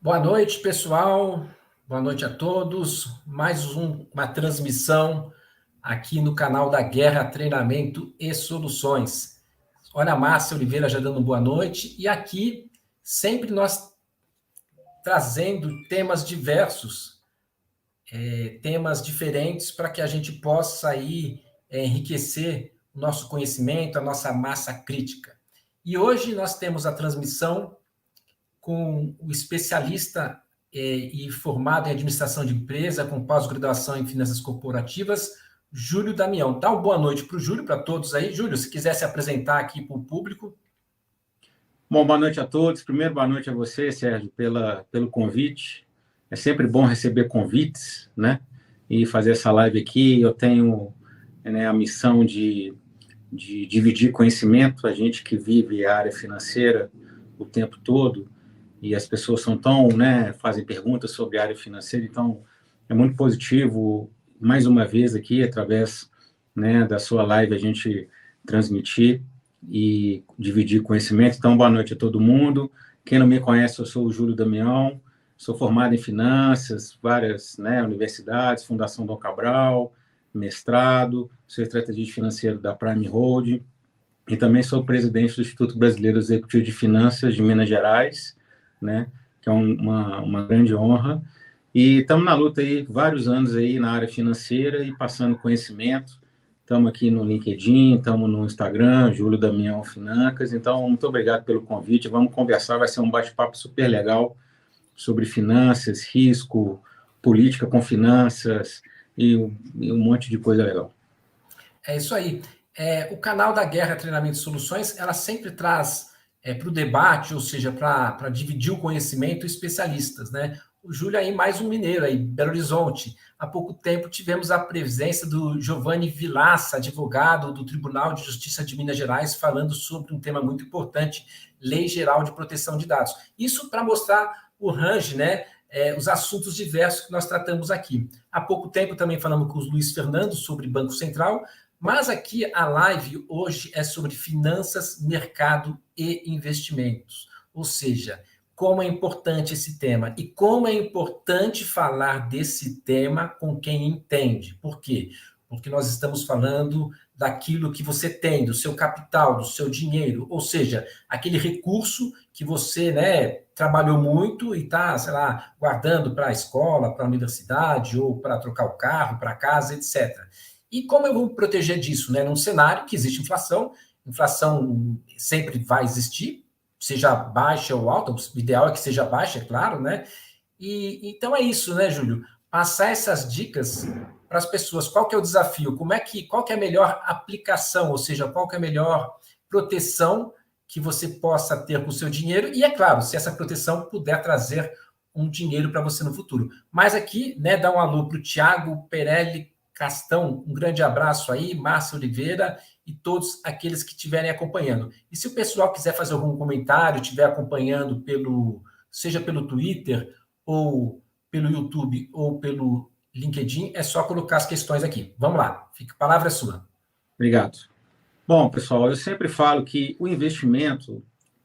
Boa noite, pessoal. Boa noite a todos. Uma transmissão aqui no canal da Guerra, Treinamento e Soluções. Olha a Márcia Oliveira já dando boa noite. E aqui, sempre nós trazendo temas diversos, temas diferentes, para que a gente possa aí enriquecer o nosso conhecimento, a nossa massa crítica. E hoje nós temos a transmissão com o especialista e formado em administração de empresa, com pós-graduação em finanças corporativas, Júlio Damião. Dá uma boa noite para o Júlio, para todos aí. Júlio, se quiser se apresentar aqui para o público. Bom, boa noite a todos. Primeiro, boa noite a você, Sérgio, pelo convite. É sempre bom receber convites, né? E fazer essa live aqui. Eu tenho a missão de dividir conhecimento. A gente que vive a área financeira o tempo todo, e as pessoas são tão, fazem perguntas sobre a área financeira, então é muito positivo, mais uma vez aqui, através da sua live, a gente transmitir e dividir conhecimento. Então, boa noite a todo mundo. Quem não me conhece, eu sou o Júlio Damião, sou formado em finanças, várias universidades, Fundação Dom Cabral, mestrado, sou estrategista financeiro da Prime Hold, e também sou presidente do Instituto Brasileiro Executivo de Finanças de Minas Gerais, que é uma grande honra. E estamos na luta aí, vários anos aí na área financeira e passando conhecimento. Estamos aqui no LinkedIn, estamos no Instagram, Júlio Damião Financas. Então, muito obrigado pelo convite. Vamos conversar, vai ser um bate-papo super legal sobre finanças, risco, política com finanças e um monte de coisa legal. É isso aí. O canal da Guerra, Treinamento e Soluções, ela sempre traz para o debate, ou seja, para dividir o conhecimento, especialistas, né? O Júlio aí, mais um mineiro aí, Belo Horizonte. Há pouco tempo tivemos a presença do Giovanni Vilaça, advogado do Tribunal de Justiça de Minas Gerais, falando sobre um tema muito importante, Lei Geral de Proteção de Dados. Isso para mostrar o range, os assuntos diversos que nós tratamos aqui. Há pouco tempo também falamos com o Luiz Fernando sobre Banco Central, mas aqui a live hoje é sobre finanças, mercado e investimentos. Ou seja, como é importante esse tema e como é importante falar desse tema com quem entende. Por quê? Porque nós estamos falando daquilo que você tem, do seu capital, do seu dinheiro, ou seja, aquele recurso que você, trabalhou muito e está, sei lá, guardando para a escola, para a universidade, ou para trocar o carro, para casa, etc. E como eu vou me proteger disso, num cenário que existe inflação sempre vai existir, seja baixa ou alta, o ideal é que seja baixa, é claro, E então é isso, Júlio? Passar essas dicas para as pessoas. Qual que é o desafio? Qual que é a melhor aplicação, ou seja, qual que é a melhor proteção que você possa ter com o seu dinheiro? E é claro, se essa proteção puder trazer um dinheiro para você no futuro. Mas aqui, dá um alô para o Thiago Perelli Castão, um grande abraço aí, Márcia Oliveira e todos aqueles que estiverem acompanhando. E se o pessoal quiser fazer algum comentário, estiver acompanhando seja pelo Twitter, ou pelo YouTube, ou pelo LinkedIn, é só colocar as questões aqui. Vamos lá, a palavra é sua. Obrigado. Bom, pessoal, eu sempre falo que o investimento,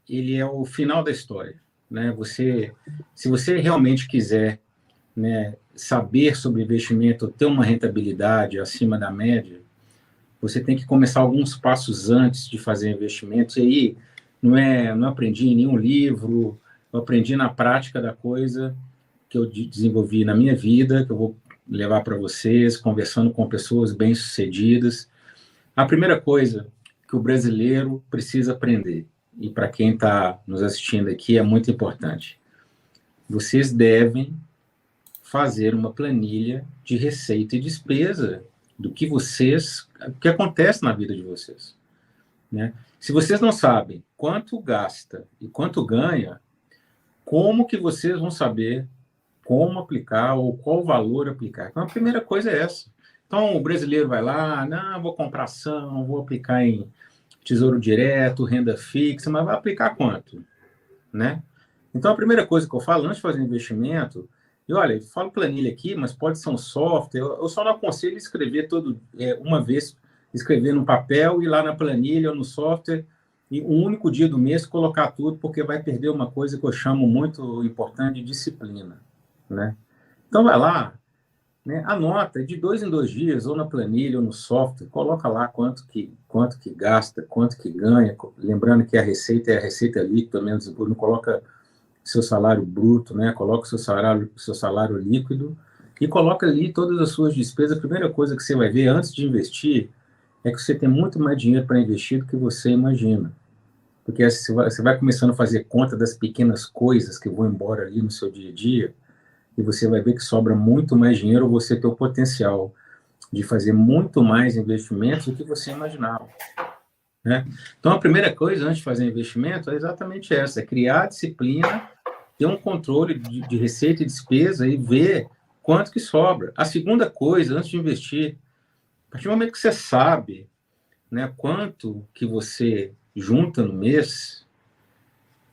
ele é o final da história, se você realmente quiser, saber sobre investimento, ter uma rentabilidade acima da média, você tem que começar alguns passos antes de fazer investimentos. E aí, não aprendi em nenhum livro, eu aprendi na prática da coisa que eu desenvolvi na minha vida, que eu vou levar para vocês, conversando com pessoas bem-sucedidas. A primeira coisa que o brasileiro precisa aprender, e para quem está nos assistindo aqui é muito importante, vocês devem fazer uma planilha de receita e despesa do que acontece na vida de vocês. Se vocês não sabem quanto gasta e quanto ganha, como que vocês vão saber como aplicar ou qual valor aplicar? Então, a primeira coisa é essa. Então, o brasileiro vai lá, não, vou comprar ação, vou aplicar em tesouro direto, renda fixa, mas vai aplicar quanto? Então, a primeira coisa que eu falo antes de fazer investimento, e olha, eu falo planilha aqui, mas pode ser um software, eu só não aconselho escrever uma vez, escrever no papel, ir lá na planilha ou no software e um único dia do mês colocar tudo, porque vai perder uma coisa que eu chamo muito importante de disciplina, né? Então vai lá, né, anota de 2 em 2 dias, ou na planilha, ou no software, coloca lá quanto que gasta, quanto que ganha, lembrando que a receita é a receita líquida, pelo menos não coloca seu salário bruto, né? Coloca seu salário líquido e coloca ali todas as suas despesas. A primeira coisa que você vai ver antes de investir é que você tem muito mais dinheiro para investir do que você imagina. Porque você vai começando a fazer conta das pequenas coisas que vão embora ali no seu dia a dia, e você vai ver que sobra muito mais dinheiro, ou você tem o potencial de fazer muito mais investimentos do que você imaginava, né? Então, a primeira coisa antes de fazer investimento é exatamente essa: é criar disciplina, ter um controle de receita e despesa e ver quanto que sobra. A segunda coisa, antes de investir, a partir do momento que você sabe, né, quanto que você junta no mês,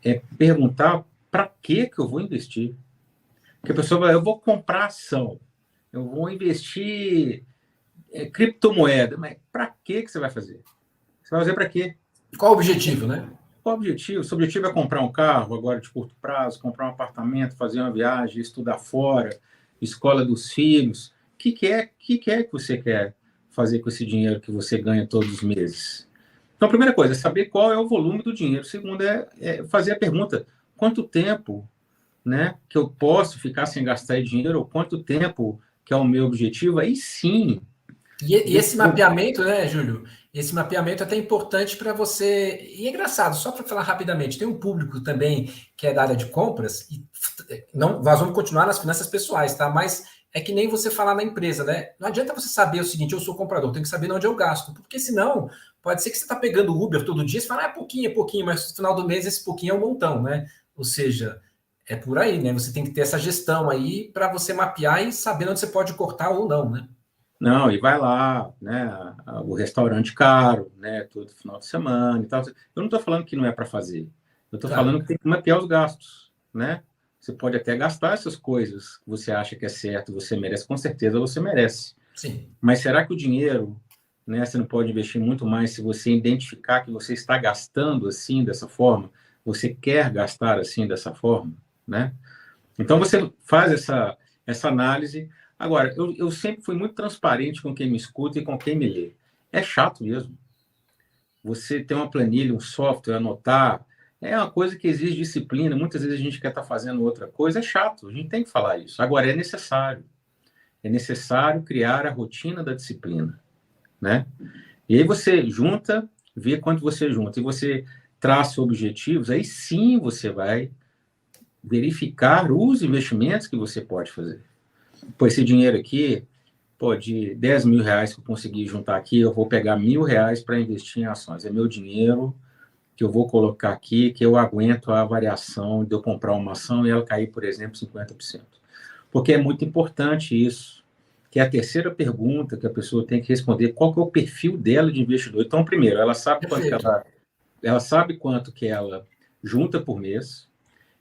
é perguntar para que eu vou investir. Porque a pessoa vai, eu vou comprar ação, eu vou investir criptomoeda, mas para que você vai fazer? Você vai fazer para quê? Qual o objetivo, né? Qual o objetivo? Se o objetivo é comprar um carro agora de curto prazo, comprar um apartamento, fazer uma viagem, estudar fora, escola dos filhos, o que é que você quer fazer com esse dinheiro que você ganha todos os meses? Então, a primeira coisa é saber qual é o volume do dinheiro. A segunda é fazer a pergunta: quanto tempo, né, que eu posso ficar sem gastar dinheiro, ou quanto tempo que é o meu objetivo? Aí sim. E esse mapeamento, né, Júlio? Esse mapeamento é até importante para você. E é engraçado, só para falar rapidamente, tem um público também que é da área de compras, e não, nós vamos continuar nas finanças pessoais, tá? Mas é que nem você falar na empresa, né? Não adianta você saber o seguinte: eu sou comprador, tenho que saber onde eu gasto, porque senão pode ser que você está pegando o Uber todo dia, você fala, é pouquinho, mas no final do mês esse pouquinho é um montão, né? Ou seja, é por aí, né? Você tem que ter essa gestão aí para você mapear e saber onde você pode cortar ou não, né? Não, e vai lá, né? O restaurante caro, né? Todo final de semana e tal. Eu não estou falando que não é para fazer. Eu estou falando Claro, que tem que mapear os gastos, né? Você pode até gastar essas coisas que você acha que é certo, você merece, com certeza você merece. sim. Mas será que o dinheiro, né? Você não pode investir muito mais se você identificar que você está gastando assim dessa forma? Você quer gastar assim dessa forma, né? Então você faz essa análise. Agora, eu sempre fui muito transparente com quem me escuta e com quem me lê. É chato mesmo. Você ter uma planilha, um software, anotar, é uma coisa que exige disciplina. Muitas vezes a gente quer estar fazendo outra coisa, é chato, a gente tem que falar isso. Agora, é necessário. É necessário criar a rotina da disciplina, né? E aí você junta, vê quanto você junta, e você traça objetivos, aí sim você vai verificar os investimentos que você pode fazer. Pô, esse dinheiro aqui, pô, de 10 mil reais que eu consegui juntar aqui, eu vou pegar R$ 1.000 para investir em ações. É meu dinheiro que eu vou colocar aqui, que eu aguento a variação de eu comprar uma ação e ela cair, por exemplo, 50%. Porque é muito importante isso, que é a terceira pergunta que a pessoa tem que responder: qual que é o perfil dela de investidor? Então, primeiro, Perfeito. ela sabe quanto que ela junta por mês,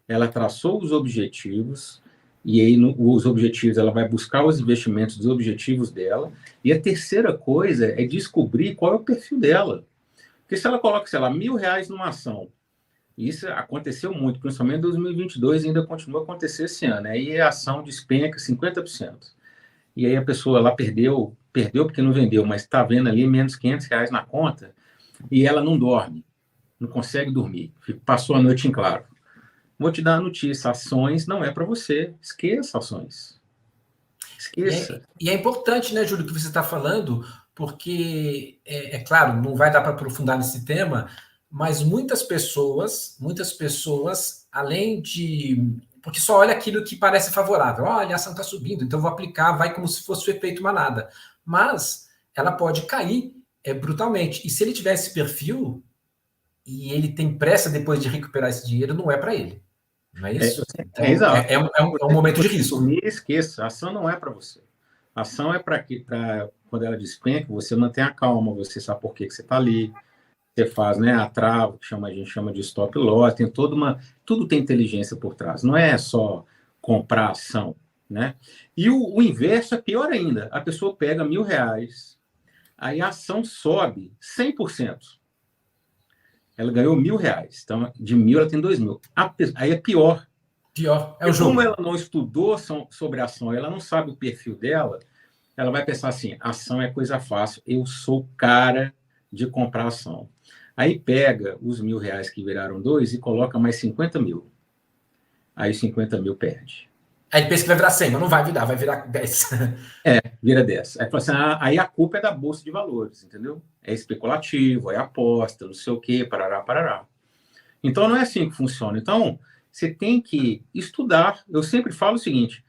ela traçou os objetivos, e aí os objetivos, ela vai buscar os investimentos dos objetivos dela, e a terceira coisa é descobrir qual é o perfil dela. Porque se ela coloca, sei lá, R$ 1.000 numa ação, isso aconteceu muito, principalmente em 2022, e ainda continua a acontecer esse ano, aí a ação despenca 50%. E aí a pessoa lá perdeu porque não vendeu, mas está vendo ali menos R$ 500 na conta, e ela não dorme, não consegue dormir, passou a noite em claro. Vou te dar a notícia: ações não é para você. Esqueça ações. Esqueça. E é importante, né, Júlio, o que você está falando, porque, é claro, não vai dar para aprofundar nesse tema, mas muitas pessoas, além de. Porque só olha aquilo que parece favorável. Olha, a ação está subindo, então vou aplicar, vai como se fosse o efeito manada. Mas ela pode cair brutalmente. E se ele tiver esse perfil e ele tem pressa depois de recuperar esse dinheiro, não é para ele. Não é isso? Então, Exato. é um momento de Você risco. dormir, esqueça. A ação não é para você. A ação é para quando ela despenca, você mantém a calma, você sabe por que você está ali. Você faz, né, a trava, que a gente chama de stop loss, tem tudo tem inteligência por trás. Não é só comprar ação, né? E o inverso é pior ainda. A pessoa pega R$ 1.000, aí a ação sobe 100%. ela ganhou R$ 1.000. Então, de 1.000 ela tem 2.000. Aí é pior. Pior, é o E jogo. como ela não estudou sobre a ação, ela não sabe o perfil dela, ela vai pensar assim, ação é coisa fácil, eu sou cara de comprar ação. Aí pega os R$ 1.000 que viraram 2 e coloca mais 50 mil. Aí 50 mil perde. Aí ele pensa que vai virar 100, mas não vai virar, vai virar 10. Vira 10. Aí, fala assim, aí a culpa é da Bolsa de Valores, entendeu? É especulativo, é aposta, não sei o quê, parará, parará. Então, não é assim que funciona. Então, você tem que estudar. Eu sempre falo o seguinte,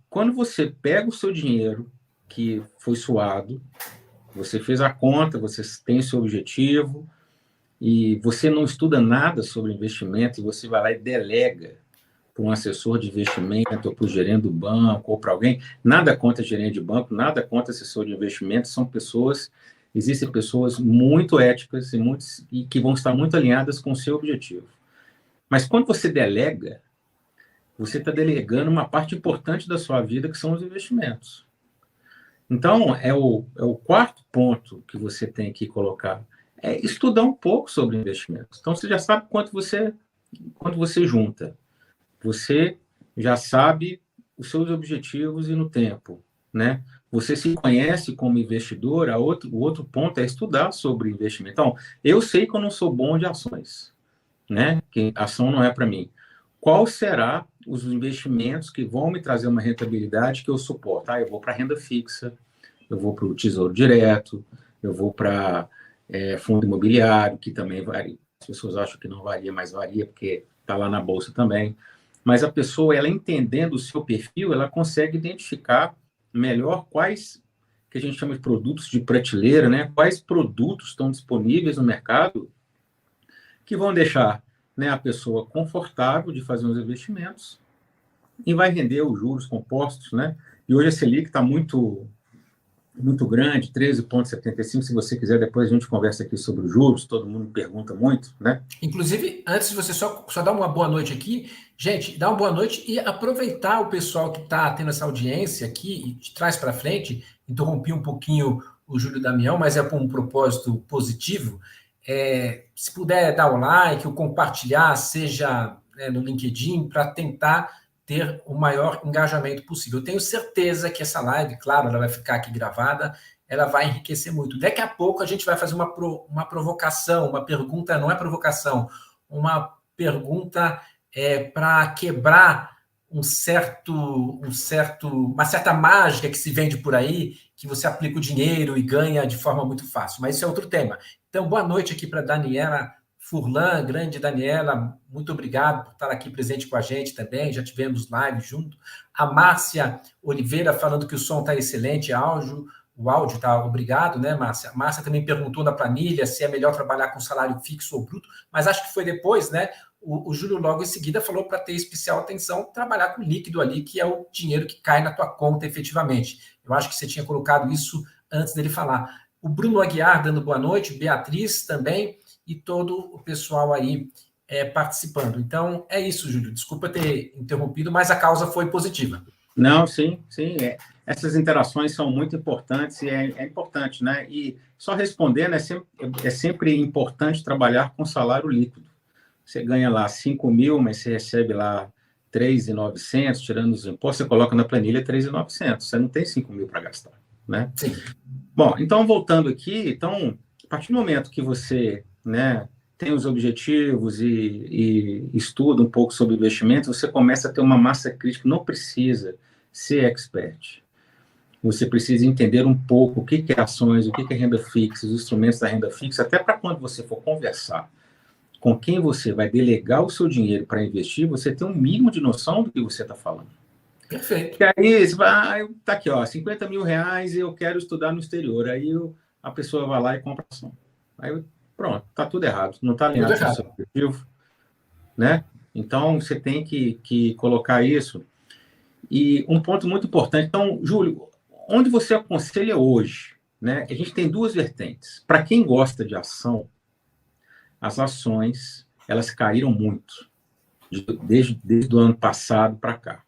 quando você pega o seu dinheiro que foi suado, você fez a conta, você tem o seu objetivo, e você não estuda nada sobre investimento, e você vai lá e delega para um assessor de investimento, ou para o gerente do banco, ou para alguém. Nada contra gerente de banco, nada contra assessor de investimento, são pessoas, existem pessoas muito éticas e que vão estar muito alinhadas com o seu objetivo. Mas quando você delega, você está delegando uma parte importante da sua vida, que são os investimentos. Então, é o quarto ponto que você tem que colocar, é estudar um pouco sobre investimentos. Então, você já sabe quanto você junta. Você já sabe os seus objetivos e no tempo, né? Você se conhece como investidor, o outro ponto é estudar sobre investimento. Então, eu sei que eu não sou bom de ações, né? Que ação não é para mim. Qual será os investimentos que vão me trazer uma rentabilidade que eu suporto? Eu vou para renda fixa, eu vou para o Tesouro Direto, eu vou para fundo imobiliário, que também varia. As pessoas acham que não varia, mas varia, porque está lá na Bolsa também. Mas a pessoa, ela entendendo o seu perfil, ela consegue identificar melhor quais que a gente chama de produtos de prateleira, né? Quais produtos estão disponíveis no mercado que vão deixar, né, a pessoa confortável de fazer os investimentos e vai render os juros compostos, né? E hoje a Selic está muito grande, 13,75. Se você quiser, depois a gente conversa aqui sobre os juros, todo mundo pergunta muito, né? Inclusive, antes de você só dar uma boa noite aqui, gente, dá uma boa noite e aproveitar o pessoal que está tendo essa audiência aqui, de trás para frente, interrompi um pouquinho o Júlio Damião, mas é com um propósito positivo. Se puder dar o like, ou compartilhar, seja no LinkedIn, para tentar ter o maior engajamento possível. Eu tenho certeza que essa live, claro, ela vai ficar aqui gravada, ela vai enriquecer muito. Daqui a pouco a gente vai fazer uma provocação, uma pergunta, não é provocação, uma pergunta para quebrar uma certa mágica que se vende por aí, que você aplica o dinheiro e ganha de forma muito fácil. Mas isso é outro tema. Então, boa noite aqui para Daniela Furlan, grande Daniela, muito obrigado por estar aqui presente com a gente também, já tivemos live junto. A Márcia Oliveira falando que o som está excelente, o áudio está, obrigado, né, Márcia? A Márcia também perguntou na planilha se é melhor trabalhar com salário fixo ou bruto, mas acho que foi depois, né? O Júlio logo em seguida falou para ter especial atenção, trabalhar com líquido ali, que é o dinheiro que cai na tua conta efetivamente. Eu acho que você tinha colocado isso antes dele falar. O Bruno Aguiar dando boa noite, Beatriz também, e todo o pessoal aí participando. Então, é isso, Júlio. Desculpa ter interrompido, mas a causa foi positiva. Não, sim. Essas interações são muito importantes e é importante, né? E só respondendo, é sempre importante trabalhar com salário líquido. Você ganha lá 5 mil, mas você recebe lá 3.900, tirando os impostos, você coloca na planilha 3.900. Você não tem 5 mil para gastar, né? Sim. Bom, então, voltando aqui, então, a partir do momento que você, né, tem os objetivos e estuda um pouco sobre investimento, você começa a ter uma massa crítica, não precisa ser expert. Você precisa entender um pouco o que é ações, o que é renda fixa, os instrumentos da renda fixa, até para quando você for conversar com quem você vai delegar o seu dinheiro para investir, você tem um mínimo de noção do que você está falando. Perfeito. E aí, você vai, tá aqui, ó, 50 mil reais e eu quero estudar no exterior. Aí a pessoa vai lá e compra ação. Aí, pronto, tá tudo errado. Não está alinhado com o seu objetivo, né? Então, você tem que colocar isso. E um ponto muito importante. Então, Júlio, onde você aconselha hoje, né? A gente tem duas vertentes. Para quem gosta de ação, as ações, elas caíram muito desde o ano passado para cá.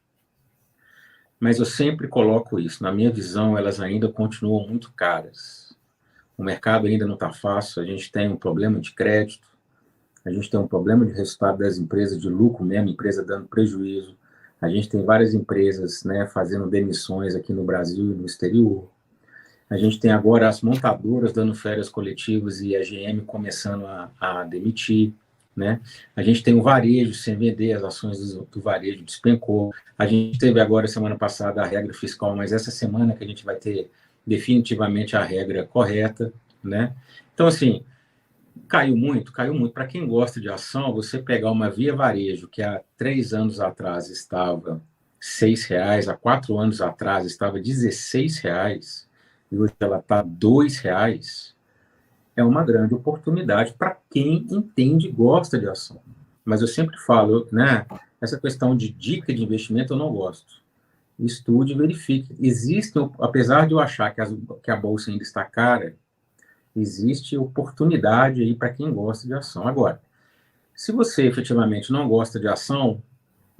Mas eu sempre coloco isso. Na minha visão, elas ainda continuam muito caras. O mercado ainda não está fácil, a gente tem um problema de crédito, a gente tem um problema de resultado das empresas, de lucro mesmo, empresa dando prejuízo. A gente tem várias empresas, né, fazendo demissões aqui no Brasil e no exterior. A gente tem agora as montadoras dando férias coletivas e a GM começando a demitir, né? A gente tem o varejo sem vender, as ações do varejo despencou. A gente teve agora, semana passada, a regra fiscal, mas essa semana que a gente vai ter definitivamente a regra correta, né? Então, assim, caiu muito, caiu muito. Para quem gosta de ação, você pegar uma Via Varejo, que há 3 anos atrás estava R$ 6, há 4 anos atrás estava R$ 16, e hoje ela está R$ 2, é uma grande oportunidade para quem entende e gosta de ação. Mas eu sempre falo, né, essa questão de dica de investimento eu não gosto. Estude e verifique. Existe, apesar de eu achar que a bolsa ainda está cara, existe oportunidade aí para quem gosta de ação. Agora, se você efetivamente não gosta de ação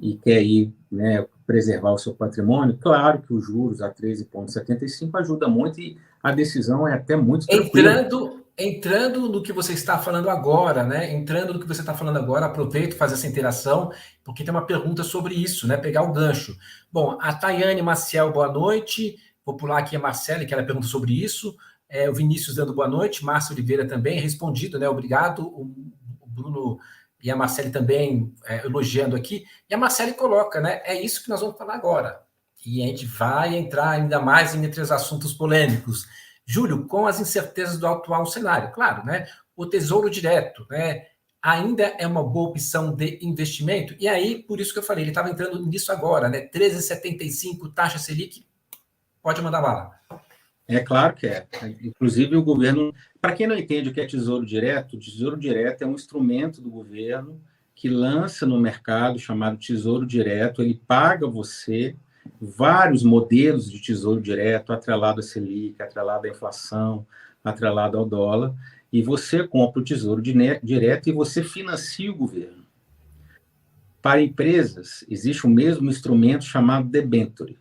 e quer ir, né, preservar o seu patrimônio, claro que os juros a 13,75 ajuda muito e a decisão é até muito tranquila. Entrando no que você está falando agora, né? Entrando no que você está falando agora, aproveito fazer essa interação, porque tem uma pergunta sobre isso, né? Pegar o gancho. Bom, a Tayane Maciel, boa noite. Vou pular aqui a Marcele, que ela pergunta sobre isso. O Vinícius dando boa noite, Márcio Oliveira também, respondido, né? Obrigado. O Bruno e a Marcele também elogiando aqui. E a Marcele coloca, né? É isso que nós vamos falar agora. E a gente vai entrar ainda mais entre os assuntos polêmicos. Júlio, com as incertezas do atual cenário, claro, né? O Tesouro Direto, né? Ainda é uma boa opção de investimento. E aí, por isso que eu falei, ele estava entrando nisso agora, né? 13,75 taxa Selic, pode mandar bala. É claro que é. Inclusive, o governo. Para quem não entende o que é Tesouro Direto, o Tesouro Direto é um instrumento do governo que lança no mercado chamado Tesouro Direto. Ele paga você vários modelos de Tesouro Direto, atrelado à Selic, atrelado à inflação, atrelado ao dólar, e você compra o Tesouro Direto e você financia o governo. Para empresas, existe o mesmo instrumento chamado debênture.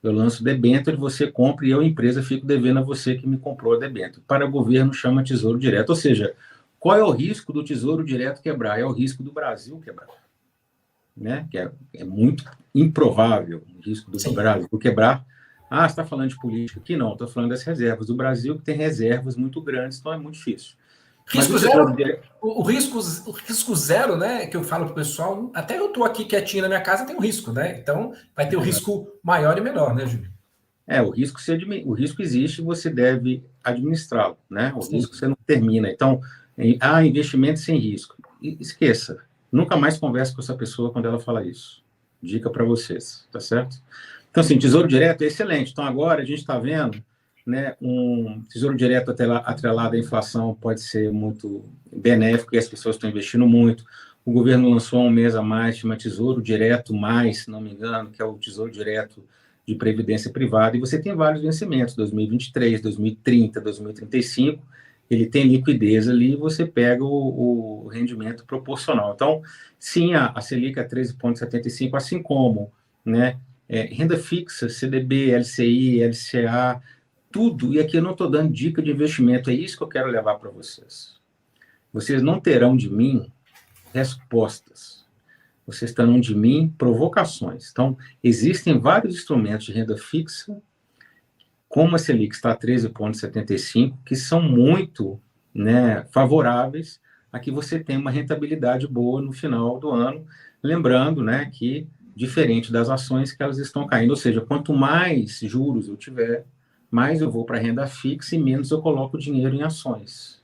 Eu lanço debênture, você compra e eu, empresa, fico devendo a você que me comprou a debênture. Para o governo, chama Tesouro Direto. Ou seja, qual é o risco do Tesouro Direto quebrar? É o risco do Brasil quebrar. Né? Que é muito improvável o risco do Brasil quebrar. Ah, você está falando de política aqui? Não, estou falando das reservas. O Brasil tem reservas muito grandes, então é muito difícil. Risco zero, o risco zero, né, que eu falo para o pessoal, até eu estou aqui quietinho na minha casa, tem um risco, né? Então, vai ter o risco maior e menor, né, Júlio? O risco existe e você deve administrá-lo, né? O risco você não termina. Então, investimento sem risco. Esqueça. Nunca mais converse com essa pessoa quando ela fala isso. Dica para vocês, tá certo? Então, assim, Tesouro Direto é excelente. Então, agora a gente está vendo, né, um Tesouro Direto atrelado à inflação pode ser muito benéfico e as pessoas estão investindo muito. O governo lançou um mês a mais, chama Tesouro Direto Mais, se não me engano, que é o Tesouro Direto de Previdência Privada, e você tem vários vencimentos, 2023, 2030, 2035, ele tem liquidez ali e você pega o rendimento proporcional. Então, sim, a Selic é 13,75, assim como, né, renda fixa, CDB, LCI, LCA, tudo, e aqui eu não estou dando dica de investimento, é isso que eu quero levar para vocês. Vocês não terão de mim respostas. Vocês terão de mim provocações. Então, existem vários instrumentos de renda fixa, como a Selic está a 13,75, que são muito, né, favoráveis a que você tenha uma rentabilidade boa no final do ano. Lembrando, né, que, diferente das ações, que elas estão caindo. Ou seja, quanto mais juros eu tiver, mais eu vou para a renda fixa e menos eu coloco dinheiro em ações.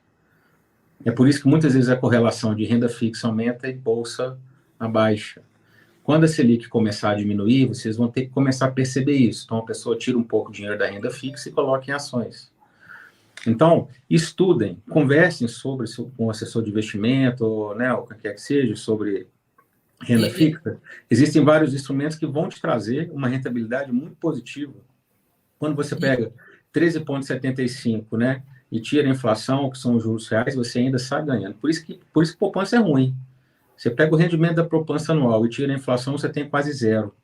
É por isso que muitas vezes a correlação de renda fixa aumenta e bolsa abaixa. Quando a Selic começar a diminuir, vocês vão ter que começar a perceber isso. Então, a pessoa tira um pouco de dinheiro da renda fixa e coloca em ações. Então, estudem, conversem com o assessor de investimento, ou, né, o que quer que seja, sobre renda fixa. Existem vários instrumentos que vão te trazer uma rentabilidade muito positiva. Quando você pega 13,75, né, e tira a inflação, que são os juros reais, você ainda sai ganhando. Por isso que poupança é ruim. Você pega o rendimento da poupança anual e tira a inflação, você tem quase zero.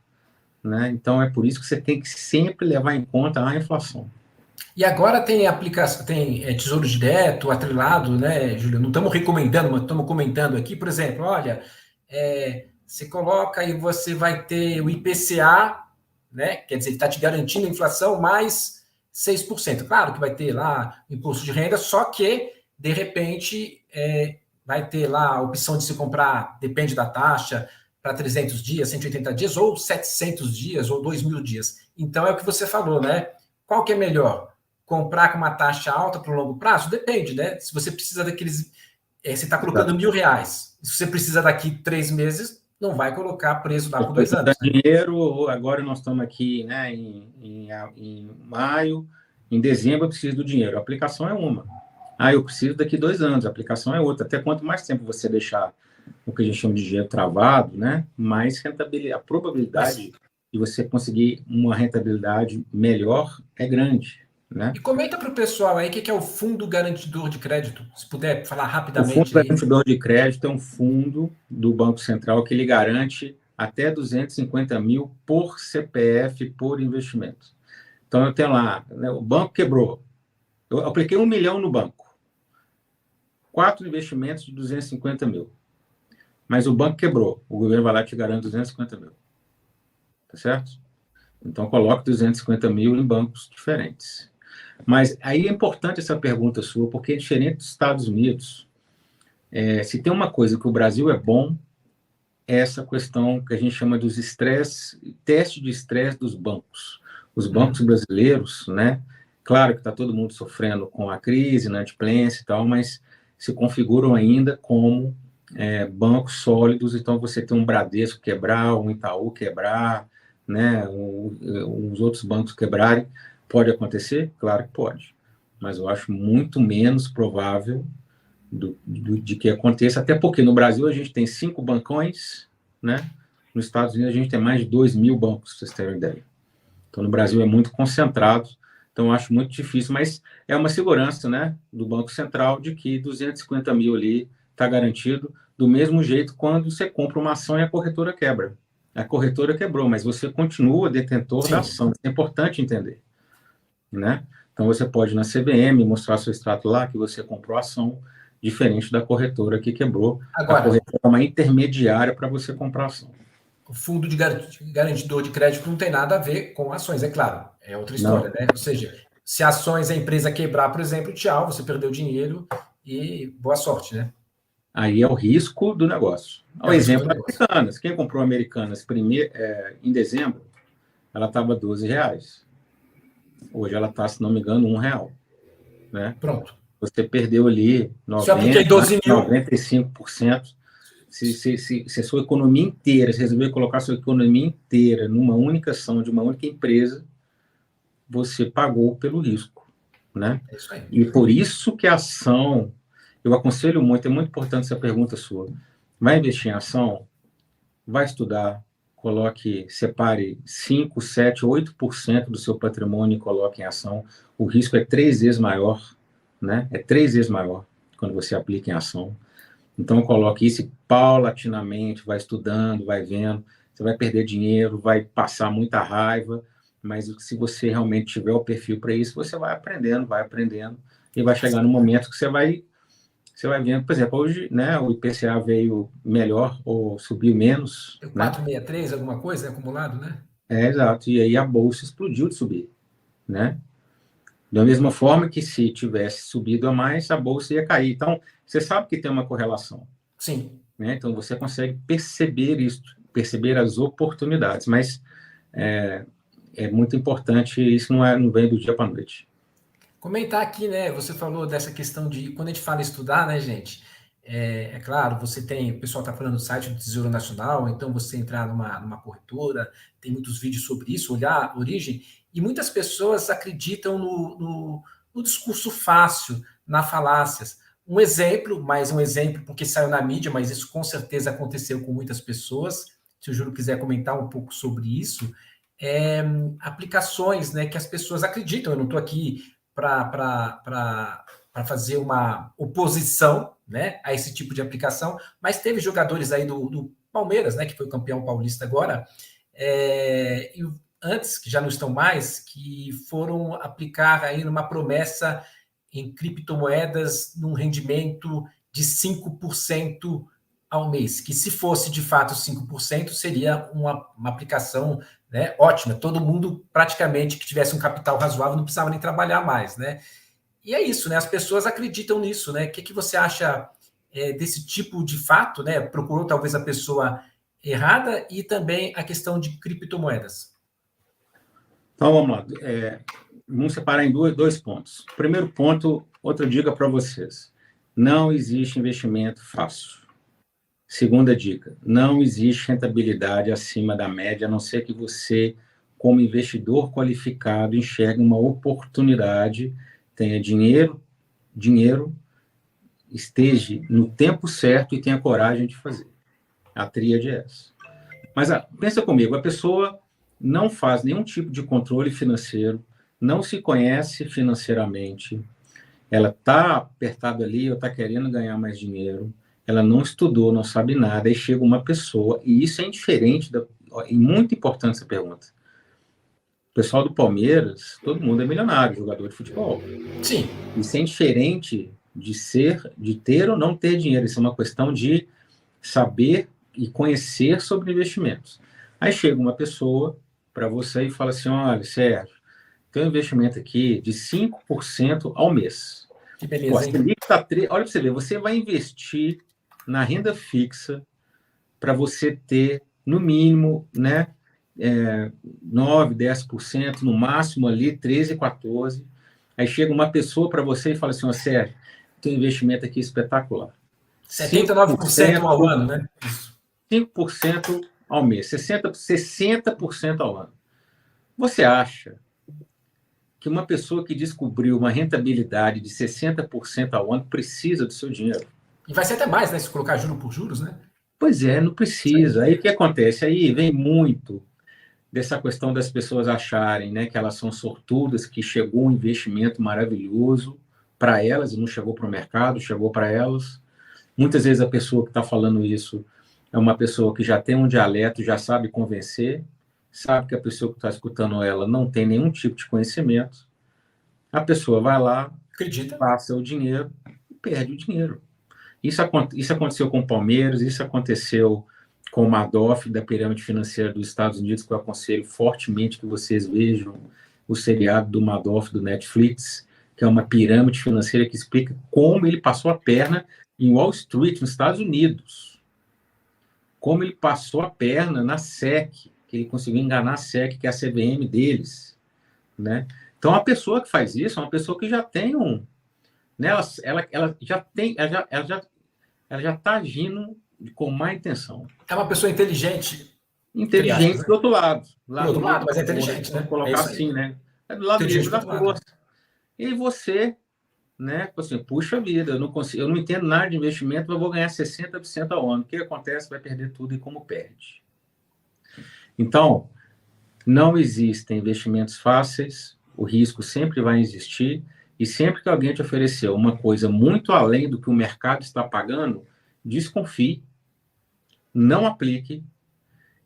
Né? Então, é por isso que você tem que sempre levar em conta a inflação. E agora tem aplicação, tem tesouro direto, atrelado, né, Júlio? Não estamos recomendando, mas estamos comentando aqui, por exemplo, olha, você coloca e você vai ter o IPCA, né? Quer dizer, ele está te garantindo a inflação mais 6%. Claro que vai ter lá imposto de renda, só que, de repente, vai ter lá a opção de se comprar, depende da taxa, para 300 dias, 180 dias, ou 700 dias, ou 2.000 dias. Então, é o que você falou, né? Qual que é melhor? Comprar com uma taxa alta para o longo prazo? Depende, né? Se você precisa daqueles. Você está colocando R$ 1.000. Se você precisa daqui 3 meses, não vai colocar preço lá por 2 anos. Né? Dinheiro, agora nós estamos aqui, né, em maio, em dezembro eu preciso do dinheiro. A aplicação é uma. Eu preciso daqui 2 anos, a aplicação é outra. Até quanto mais tempo você deixar o que a gente chama de dinheiro travado, né, mais rentabilidade, a probabilidade de você conseguir uma rentabilidade melhor é grande. Né? E comenta para o pessoal aí o que é o fundo garantidor de crédito, se puder falar rapidamente. O fundo garantidor de crédito é um fundo do Banco Central que ele garante até 250 mil por CPF por investimento. Então, eu tenho lá, né, o banco quebrou. Eu apliquei 1 milhão no banco. 4 investimentos de 250 mil. Mas o banco quebrou. O governo vai lá e te garante 250 mil. Tá certo? Então, coloque 250 mil em bancos diferentes. Mas aí é importante essa pergunta sua, porque é diferente dos Estados Unidos. Se tem uma coisa que o Brasil é bom, é essa questão que a gente chama dos teste de estresse dos bancos. Os bancos brasileiros, né? Claro que está todo mundo sofrendo com a crise, inadimplência e tal, mas se configuram ainda como bancos sólidos. Então, você tem um Bradesco quebrar, um Itaú quebrar, né? Os outros bancos quebrarem. Pode acontecer? Claro que pode. Mas eu acho muito menos provável de que aconteça, até porque no Brasil a gente tem 5 bancões, né? Nos Estados Unidos a gente tem mais de 2.000 bancos, para vocês terem uma ideia. Então, no Brasil é muito concentrado, então eu acho muito difícil, mas é uma segurança, né, do Banco Central de que 250 mil ali está garantido, do mesmo jeito quando você compra uma ação e a corretora quebra. A corretora quebrou, mas você continua detentor da ação, é importante entender, né? Então, você pode ir na CVM mostrar seu extrato lá que você comprou a ação, diferente da corretora que quebrou. Agora, a corretora é uma intermediária para você comprar a ação. O fundo de garantidor de crédito não tem nada a ver com ações, é claro. É outra história, né? Ou seja, se ações a empresa quebrar, por exemplo, tchau, você perdeu dinheiro e boa sorte, né? Aí é o risco do negócio. O exemplo é Americanas. Quem comprou Americanas em dezembro, ela estava R$12. Hoje ela está, se não me engano, R$1. Né? Pronto. Você perdeu ali 95%. Se a sua economia inteira, se resolver colocar a sua economia inteira numa única ação de uma única empresa, você pagou pelo risco. Né? É isso aí. E por isso que a ação, eu aconselho muito, é muito importante essa pergunta sua. Vai investir em ação? Vai estudar, separe 5, 7, 8% do seu patrimônio e coloque em ação. O risco é 3 vezes maior, né? É 3 vezes maior quando você aplica em ação. Então, coloque isso paulatinamente, vai estudando, vai vendo. Você vai perder dinheiro, vai passar muita raiva, mas se você realmente tiver o perfil para isso, você vai aprendendo, e vai chegar no momento que você vai vendo, por exemplo, hoje, né, o IPCA veio melhor ou subiu menos. 4,63, alguma coisa, acumulado, né? Exato. E aí a bolsa explodiu de subir, né? Da mesma forma que se tivesse subido a mais, a bolsa ia cair. Então, você sabe que tem uma correlação. Sim. Né? Então, você consegue perceber isso, perceber as oportunidades, mas é muito importante, isso não vem do dia para a noite. Comentar aqui, né? Você falou dessa questão de quando a gente fala estudar, né, gente? É claro, o pessoal está falando do site do Tesouro Nacional, então você entrar numa corretora, tem muitos vídeos sobre isso, olhar a origem, e muitas pessoas acreditam no discurso fácil, na falácias. Um exemplo porque saiu na mídia, mas isso com certeza aconteceu com muitas pessoas. Se o Júlio quiser comentar um pouco sobre isso, aplicações, né, que as pessoas acreditam. Eu não estou aqui para fazer uma oposição, né, a esse tipo de aplicação, mas teve jogadores aí do Palmeiras, né, que foi o campeão paulista agora, e antes, que já não estão mais, que foram aplicar aí numa promessa em criptomoedas num rendimento de 5% ao mês, que se fosse de fato 5%, seria uma aplicação, né, ótima. Todo mundo, praticamente, que tivesse um capital razoável, não precisava nem trabalhar mais, né? E é isso, né? As pessoas acreditam nisso, né? O que você acha desse tipo de fato, né? Procurou talvez a pessoa errada e também a questão de criptomoedas. Então, vamos lá. Vamos separar em dois pontos. Primeiro ponto, outra dica para vocês. Não existe investimento fácil. Segunda dica, não existe rentabilidade acima da média, a não ser que você, como investidor qualificado, enxergue uma oportunidade, tenha dinheiro, esteja no tempo certo e tenha coragem de fazer. A tríade é essa. Mas pensa comigo, a pessoa não faz nenhum tipo de controle financeiro, não se conhece financeiramente, ela está apertada ali, ou está querendo ganhar mais dinheiro, ela não estudou, não sabe nada, aí chega uma pessoa, e isso é indiferente, e muito importante essa pergunta. O pessoal do Palmeiras, todo mundo é milionário, jogador de futebol. Sim. Isso é indiferente de ter ou não ter dinheiro, isso é uma questão de saber e conhecer sobre investimentos. Aí chega uma pessoa para você e fala assim, olha, Sérgio, tem um investimento aqui de 5% ao mês. Que beleza, hein? Olha para você ver, você vai investir na renda fixa para você ter, no mínimo, né, 9%, 10%, no máximo ali 13%, 14%. Aí chega uma pessoa para você e fala assim, ó, Sérgio, tem um investimento aqui espetacular. 79% ao ano, né? 5% ao mês, 60% ao ano. Você acha que uma pessoa que descobriu uma rentabilidade de 60% ao ano precisa do seu dinheiro? E vai ser até mais, né? Se colocar juros por juros, né? Pois é, não precisa. Aí o que acontece? Aí vem muito dessa questão das pessoas acharem, né, que elas são sortudas, que chegou um investimento maravilhoso para elas e não chegou para o mercado, chegou para elas. Muitas vezes a pessoa que está falando isso é uma pessoa que já tem um dialeto, já sabe convencer, sabe que a pessoa que está escutando ela não tem nenhum tipo de conhecimento. A pessoa vai lá, acredita, passa o dinheiro e perde o dinheiro. Isso aconteceu com o Palmeiras, isso aconteceu com o Madoff, da pirâmide financeira dos Estados Unidos, que eu aconselho fortemente que vocês vejam o seriado do Madoff do Netflix, que é uma pirâmide financeira que explica como ele passou a perna em Wall Street, nos Estados Unidos. Como ele passou a perna na SEC, que ele conseguiu enganar a SEC, que é a CVM deles. Né? Então, a pessoa que faz isso é uma pessoa que já tem né, ela já está agindo com má intenção. É uma pessoa inteligente. Inteligente do outro lado. Do outro lado, mas é inteligente, né? Vamos colocar assim, né? É do lado negro da força. E você, né? Assim, puxa vida, eu não entendo nada de investimento, mas eu vou ganhar 60% ao ano. O que acontece? Vai perder tudo e como perde. Então, não existem investimentos fáceis, o risco sempre vai existir, e sempre que alguém te oferecer uma coisa muito além do que o mercado está pagando, desconfie, não aplique.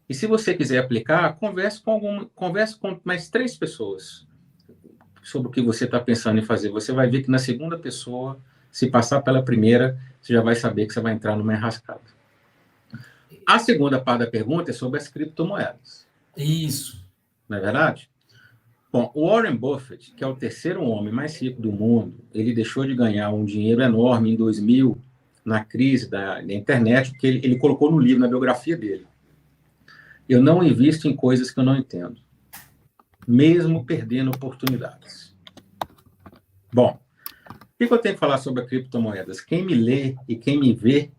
E se você quiser aplicar, converse com mais 3 pessoas sobre o que você está pensando em fazer. Você vai ver que na segunda pessoa, se passar pela primeira, você já vai saber que você vai entrar numa enrascada. A segunda parte da pergunta é sobre as criptomoedas. Isso. Não é verdade? Bom, o Warren Buffett, que é o terceiro homem mais rico do mundo, ele deixou de ganhar um dinheiro enorme em 2000, na crise da internet, que ele colocou no livro, na biografia dele. Eu não invisto em coisas que eu não entendo, mesmo perdendo oportunidades. Bom, o que eu tenho que falar sobre as criptomoedas? Quem me lê e quem me vê,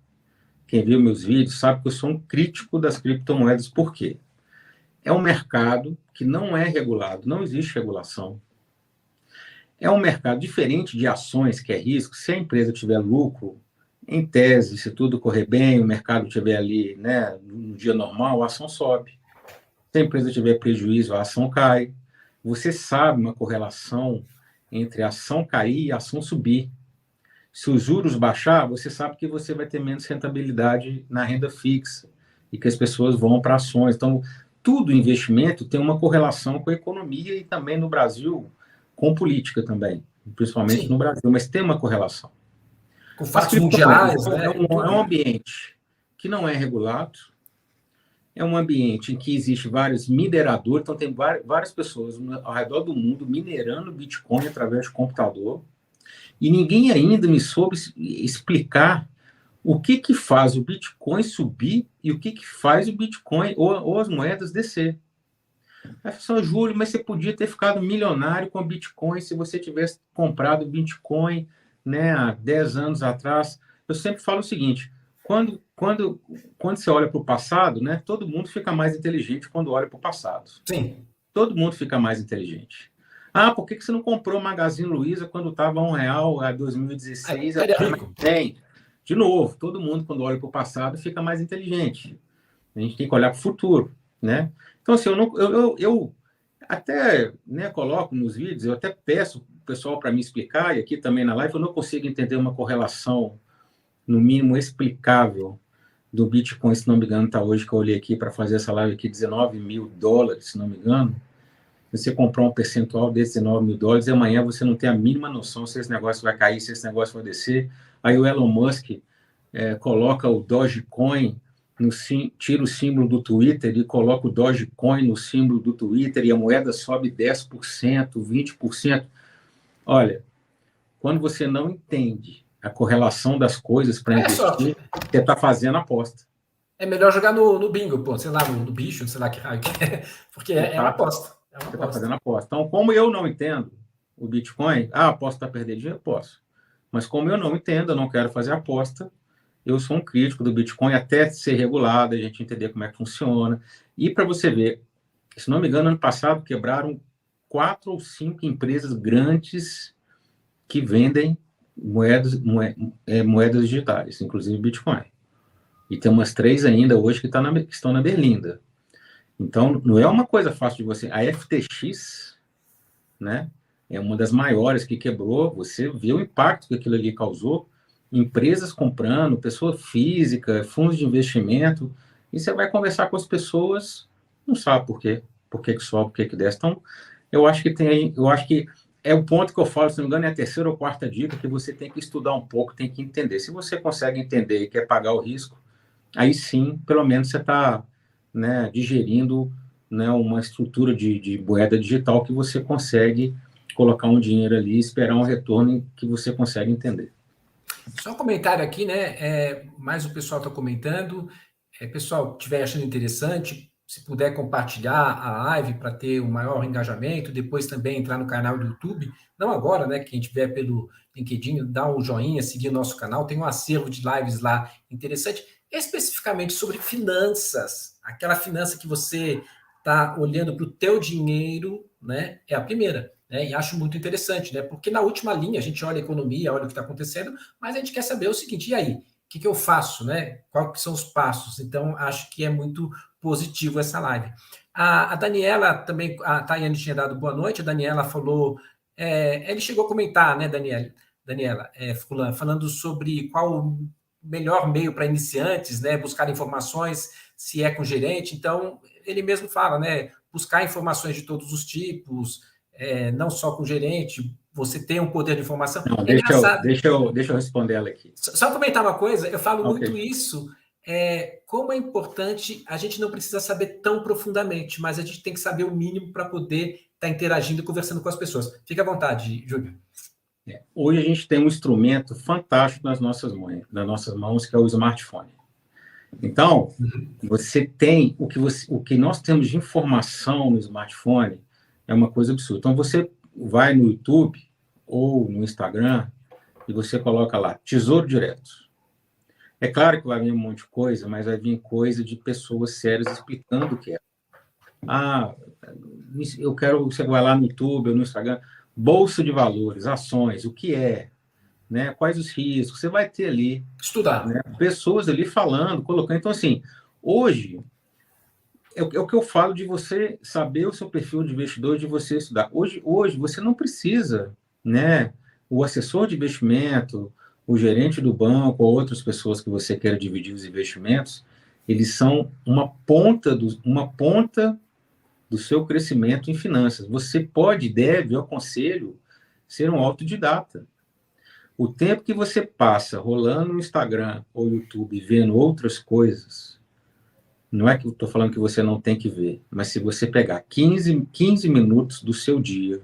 quem viu meus vídeos, sabe que eu sou um crítico das criptomoedas. Por quê? É um mercado que não é regulado, não existe regulação. É um mercado diferente de ações, que é risco. Se a empresa tiver lucro, em tese, se tudo correr bem, o mercado estiver ali, né, no dia normal, a ação sobe. Se a empresa tiver prejuízo, a ação cai. Você sabe uma correlação entre a ação cair e a ação subir. Se os juros baixar, você sabe que você vai ter menos rentabilidade na renda fixa e que as pessoas vão para ações. Então, tudo investimento tem uma correlação com a economia e também no Brasil com política também, principalmente no Sim, Brasil, mas tem uma correlação. com As fatos criptomoedas mundiais, né? é Tudo, um né? ambiente que não é regulado, é um ambiente em que existe vários mineradores, então tem várias pessoas ao redor do mundo minerando Bitcoin através de computador, e ninguém ainda me soube explicar o que que faz o Bitcoin subir e o que que faz o Bitcoin ou as moedas descer. Aí falou, Júlio, mas você podia ter ficado milionário com Bitcoin se você tivesse comprado Bitcoin, né, há 10 anos atrás. Eu sempre falo o seguinte, quando você olha para o passado, né, todo mundo fica mais inteligente quando olha para o passado. Sim. Todo mundo fica mais inteligente. Ah, por que você não comprou Magazine Luiza quando estava R$ 1 a Aí, 2016? ficaria rico. Tem. De novo, todo mundo, quando olha para o passado, fica mais inteligente. A gente tem que olhar para o futuro, né? Então, assim, eu até, né, coloco nos vídeos, eu até peço o pessoal para me explicar, e aqui também na live, eu não consigo entender uma correlação, no mínimo, explicável do Bitcoin, se não me engano, está hoje que eu olhei aqui para fazer essa live aqui, US$ 19.000, se não me engano. Você comprar um percentual desses US$ 19.000 e amanhã você não tem a mínima noção se esse negócio vai cair, se esse negócio vai descer. Aí o Elon Musk coloca o Dogecoin, tira o símbolo do Twitter e coloca o Dogecoin no símbolo do Twitter e a moeda sobe 10%, 20%. Olha, quando você não entende a correlação das coisas para É sorte. investir, você está fazendo aposta. É melhor jogar no bingo, pô, sei lá, no bicho, sei lá que raio que é. Porque Você é uma está aposta. É uma você tá aposta. fazendo aposta. Então, como eu não entendo o Bitcoin, posso estar perdendo dinheiro? Posso. Mas como eu não entendo, eu não quero fazer aposta, eu sou um crítico do Bitcoin até ser regulado, a gente entender como é que funciona. E para você ver, se não me engano, ano passado quebraram 4 ou 5 empresas grandes que vendem moedas digitais, inclusive Bitcoin. E tem umas 3 ainda hoje que estão na berlinda. Então, não é uma coisa fácil de você. A FTX, né, é uma das maiores que quebrou. Você vê o impacto que aquilo ali causou. Empresas comprando, pessoa física, fundos de investimento. E você vai conversar com as pessoas, não sabe por que sobe, por que desce. Então, eu acho que é o ponto que eu falo, se não me engano, é a terceira ou quarta dica, que você tem que estudar um pouco, tem que entender. Se você consegue entender e quer pagar o risco, aí sim, pelo menos você está, né, digerindo, né, uma estrutura de moeda digital que você consegue colocar um dinheiro ali e esperar um retorno que você consegue entender. Só um comentário aqui, né? Mais o pessoal está comentando. Pessoal, estiver achando interessante, se puder compartilhar a live para ter um maior engajamento, depois também entrar no canal do YouTube, não agora, né? Quem tiver pelo LinkedIn, dá um joinha, seguir o nosso canal, tem um acervo de lives lá interessante, especificamente sobre finanças. Aquela finança que você está olhando para o teu dinheiro, né? É a primeira. Né, e acho muito interessante, né? Porque na última linha a gente olha a economia, olha o que está acontecendo, mas a gente quer saber o seguinte: e aí? O que eu faço, né? Quais são os passos? Então, acho que é muito positivo essa live. A Daniela também, a Tayane tinha dado boa noite, a Daniela falou, ele chegou a comentar, né, Daniela, falando sobre qual o melhor meio para iniciantes, né, buscar informações, se é com gerente. Então, ele mesmo fala, né, buscar informações de todos os tipos, não só com gerente, você tem um poder de informação. Não, É engraçado. deixa eu responder ela aqui. Só comentar uma coisa, eu falo muito Ok. isso, como é importante, a gente não precisa saber tão profundamente, mas a gente tem que saber o mínimo para poder estar interagindo e conversando com as pessoas. Fique à vontade, Júlio. Hoje a gente tem um instrumento fantástico nas nossas mãos, que é o smartphone. Então, você tem o que nós temos de informação no smartphone é uma coisa absurda. Então, você vai no YouTube ou no Instagram e você coloca lá Tesouro Direto. É claro que vai vir um monte de coisa, mas vai vir coisa de pessoas sérias explicando o que é. Ah, eu quero você vai lá no YouTube ou no Instagram, bolsa de valores, ações, o que é, né? Quais os riscos? Você vai ter ali, Estudar. né, pessoas ali falando, colocando. Então, assim, hoje é o que eu falo de você saber o seu perfil de investidor, de você estudar. Hoje você não precisa, né? O assessor de investimento, o gerente do banco, ou outras pessoas que você queira dividir os investimentos, Eles são uma ponta do seu crescimento em finanças. Você pode, deve, eu aconselho, ser um autodidata. O tempo que você passa rolando no Instagram ou YouTube vendo outras coisas, não é que eu estou falando que você não tem que ver, mas se você pegar 15 minutos do seu dia,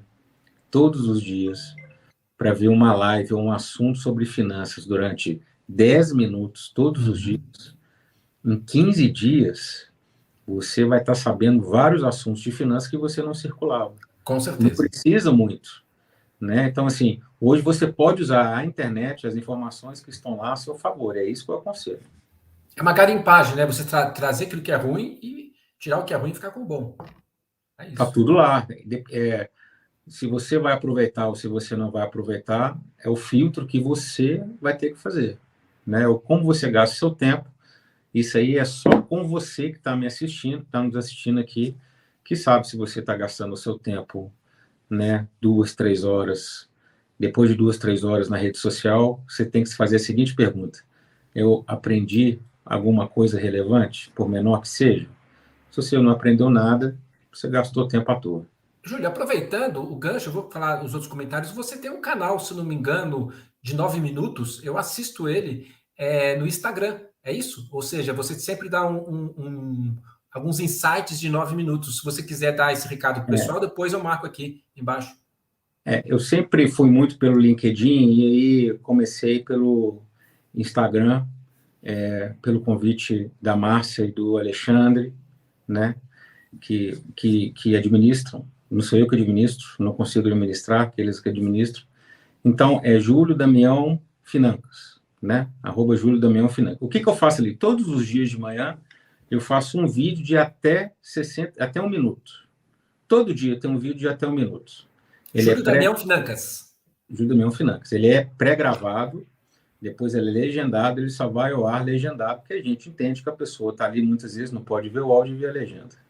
todos os dias, para ver uma live ou um assunto sobre finanças durante 10 minutos, todos os dias, em 15 dias, você vai estar sabendo vários assuntos de finanças que você não circulava. Com Não certeza. precisa muito, né? Então, assim, hoje você pode usar a internet, as informações que estão lá a seu favor. É isso que eu aconselho. É uma garimpagem, né? Você trazer aquilo que é ruim e tirar o que é ruim e ficar com o bom. É Tá isso. tudo lá. Se você vai aproveitar ou se você não vai aproveitar, é o filtro que você vai ter que fazer, né? Ou como você gasta o seu tempo. Isso aí é só com você que está me assistindo, está nos assistindo aqui, que sabe se você está gastando o seu tempo, né? 2, 3 horas. Depois de 2, 3 horas na rede social, você tem que se fazer a seguinte pergunta: eu aprendi alguma coisa relevante, por menor que seja? Se você não aprendeu nada, você gastou tempo à toa. Júlio, aproveitando o gancho, eu vou falar os outros comentários. Você tem um canal, se não me engano, de 9 minutos. Eu assisto ele no Instagram. É isso? Ou seja, você sempre dá alguns insights de 9 minutos. Se você quiser dar esse recado para o pessoal, depois eu marco aqui embaixo. Eu sempre fui muito pelo LinkedIn e aí comecei pelo Instagram, pelo convite da Márcia e do Alexandre, né, que administram. Não sou eu que administro, não consigo administrar, eles que administram. Então, é Júlio Damião Financas, né? @Júlio Damião Financas. O que eu faço ali? Todos os dias de manhã, eu faço um vídeo de até 1 minuto. Todo dia tem um vídeo de até 1 minuto. Ele Júlio Damião Financas. Júlio Damião Financas. Ele é pré-gravado, depois ele é legendado, ele só vai ao ar legendado, porque a gente entende que a pessoa está ali, muitas vezes não pode ver o áudio e ver a legenda.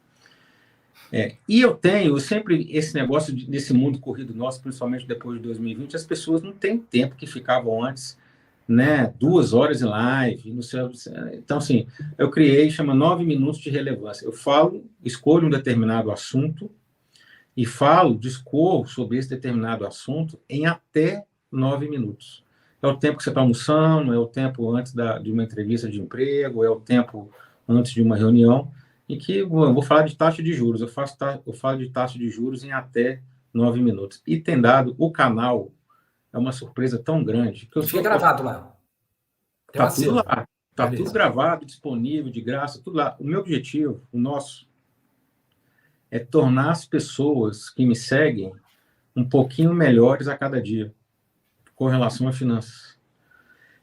E eu sempre, esse negócio desse mundo corrido nosso, principalmente depois de 2020, as pessoas não têm tempo que ficavam antes, né, 2 horas em live, no seu, então, assim, eu criei, chama 9 minutos de relevância. Eu escolho um determinado assunto e discorro sobre esse determinado assunto em até 9 minutos. É o tempo que você está almoçando, é o tempo antes de uma entrevista de emprego, é o tempo antes de uma reunião, em que eu vou falar de taxa de juros. Eu falo de taxa de juros em até 9 minutos. E tem dado, o canal é uma surpresa tão grande que Fica gravado lá. Está tudo lá. Está tudo gravado, disponível, de graça, tudo lá. O meu objetivo, o nosso, é tornar as pessoas que me seguem um pouquinho melhores a cada dia com relação a finanças.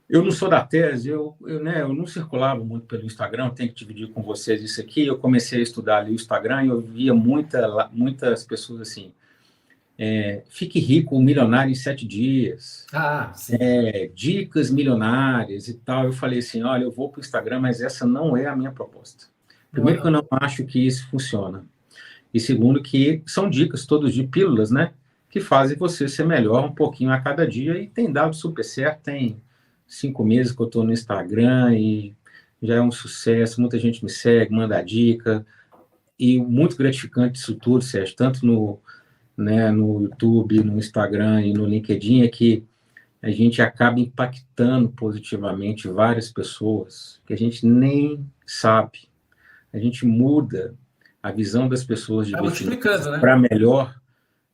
Eu não sou da tese, eu não circulava muito pelo Instagram, tenho que dividir com vocês isso aqui. Eu comecei a estudar ali o Instagram e eu via muitas pessoas assim, fique rico, milionário em 7 dias, sim. Dicas milionárias e tal. Eu falei assim, olha, eu vou para o Instagram, mas essa não é a minha proposta. Primeiro que eu não acho que isso funciona. E segundo que são dicas todos de pílulas, né? Que fazem você ser melhor um pouquinho a cada dia e tem dado super certo. Tem 5 meses que eu estou no Instagram e já é um sucesso. Muita gente me segue, manda dica. E muito gratificante isso tudo, Sérgio, tanto no YouTube, no Instagram e no LinkedIn, é que a gente acaba impactando positivamente várias pessoas que a gente nem sabe. A gente muda a visão das pessoas de investimento para melhor,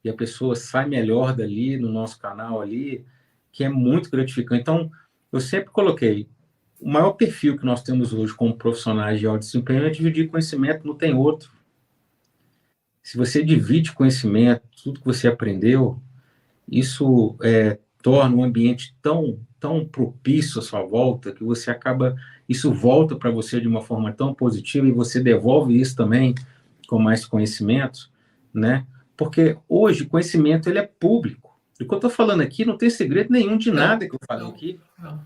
e a pessoa sai melhor dali, no nosso canal ali, que é muito gratificante. Então, eu sempre coloquei, o maior perfil que nós temos hoje como profissionais de alto desempenho é dividir conhecimento, não tem outro. Se você divide conhecimento, tudo que você aprendeu, isso torna um ambiente tão propício à sua volta, que você acaba, isso volta para você de uma forma tão positiva e você devolve isso também com mais conhecimento, né? Porque hoje o conhecimento ele é público. E o que eu estou falando aqui não tem segredo nenhum de nada que eu falei aqui. Não.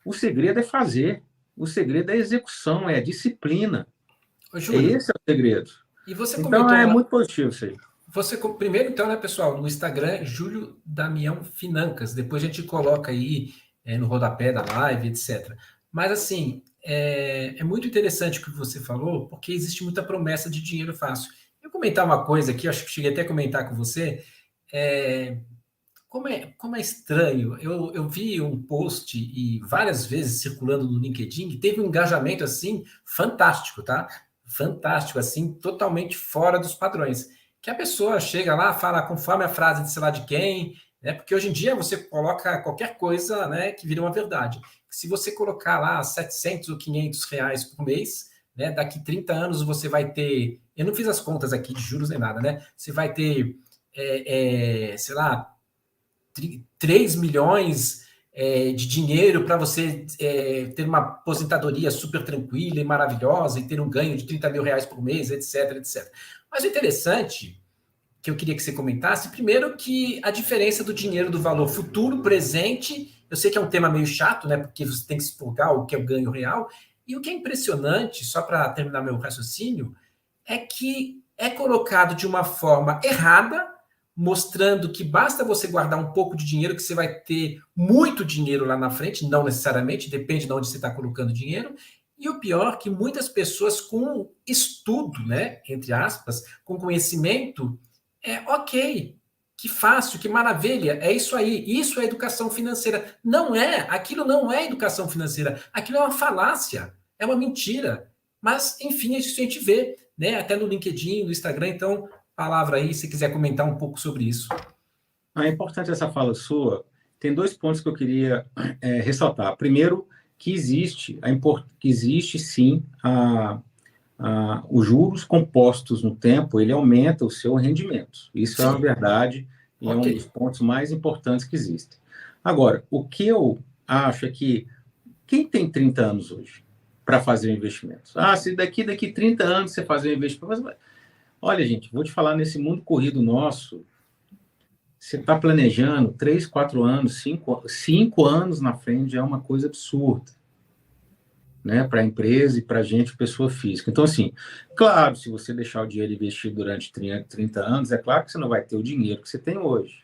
O segredo é fazer. O segredo é a execução, é a disciplina. Júlio, esse é o segredo. E você então comentou, muito positivo isso aí. Primeiro, então, né, pessoal, no Instagram, Júlio Damião Financas. Depois a gente coloca aí no rodapé da live, etc. Mas, assim, é muito interessante o que você falou, porque existe muita promessa de dinheiro fácil. Eu comentar uma coisa aqui, eu acho que cheguei até a comentar com você, é, como é estranho, eu vi um post e várias vezes circulando no LinkedIn e teve um engajamento assim fantástico, tá? Fantástico, assim, totalmente fora dos padrões. Que a pessoa chega lá, fala conforme a frase de sei lá de quem, né? Porque hoje em dia você coloca qualquer coisa, né, que vira uma verdade. Se você colocar lá 700 ou 500 reais por mês, né, daqui 30 anos você vai ter, eu não fiz as contas aqui de juros nem nada, né? Você vai ter, sei lá, 3 milhões de dinheiro para você ter uma aposentadoria super tranquila e maravilhosa e ter um ganho de 30 mil reais por mês, etc, etc. Mas o interessante que eu queria que você comentasse, primeiro que a diferença do dinheiro do valor futuro, presente, eu sei que é um tema meio chato, né? Porque você tem que expurgar o que é o ganho real. E o que é impressionante, só para terminar meu raciocínio, é que é colocado de uma forma errada, mostrando que basta você guardar um pouco de dinheiro, que você vai ter muito dinheiro lá na frente, não necessariamente, depende de onde você está colocando dinheiro. E o pior, que muitas pessoas com estudo, né, entre aspas, com conhecimento, ok, que fácil, que maravilha, é isso aí, isso é educação financeira. Não é, aquilo não é educação financeira, aquilo é uma falácia, é uma mentira. Mas, enfim, isso a gente vê, né? Até no LinkedIn, no Instagram, então, palavra aí, se quiser comentar um pouco sobre isso. É importante essa fala sua. Tem dois pontos que eu queria ressaltar. Primeiro, que existe sim os juros compostos no tempo, ele aumenta o seu rendimento. Isso é uma Sim, verdade e é ok. um dos pontos mais importantes que existem. Agora, o que eu acho é que quem tem 30 anos hoje para fazer um investimento? Se daqui 30 anos você fazer um investimento. Mas, olha, gente, vou te falar, nesse mundo corrido nosso, você está planejando 3, 4 anos, 5 anos na frente é uma coisa absurda, né? Para a empresa e para a gente, pessoa física. Então, assim, claro, se você deixar o dinheiro investido durante 30 anos, é claro que você não vai ter o dinheiro que você tem hoje,